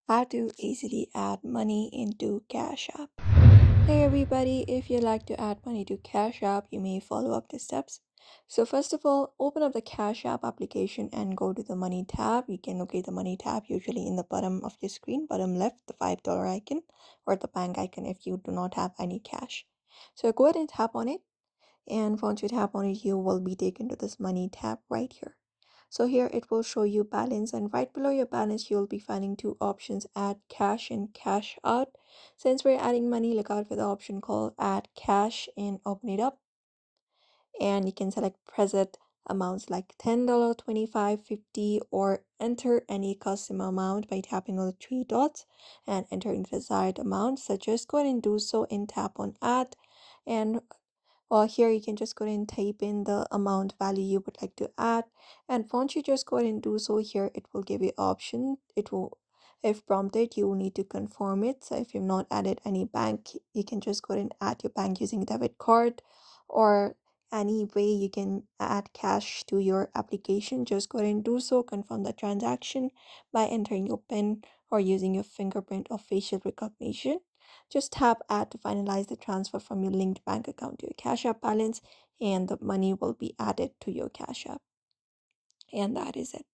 How to easily add money into Cash App. Hey everybody, if you'd like to add money to Cash App, you may follow up the steps. So first of all, open up the Cash App application and go to the Money tab. You can locate the Money tab usually in the bottom of your screen, bottom left, the $5 icon or the bank icon if you do not have any cash. So go ahead and tap on it, and once you tap on it, you will be taken to this Money tab right here. So here it will show you balance, and right below your balance you'll be finding two options: add cash and cash out. Since we're adding money, look out for the option called add cash and open it up, and you can select preset amounts like $10, 25, 50, or enter any custom amount by tapping on the three dots and entering the desired amount. So just go ahead and do so and tap on add, and here you can just go ahead and type in the amount value you would like to add. And once you just go ahead and do so, here it will give you option. It will, if prompted, you will need to confirm it. So if you've not added any bank, you can just go ahead and add your bank using debit card, or any way you can add cash to your application. Just go ahead and do so. Confirm the transaction by entering your PIN or using your fingerprint or facial recognition. Just tap add to finalize the transfer from your linked bank account to your Cash App balance, and the money will be added to your Cash App. And that is it.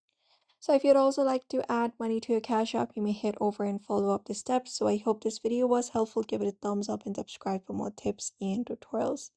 So if you'd also like to add money to your Cash App, you may head over and follow up the steps. So I hope this video was helpful. Give it a thumbs up and subscribe for more tips and tutorials.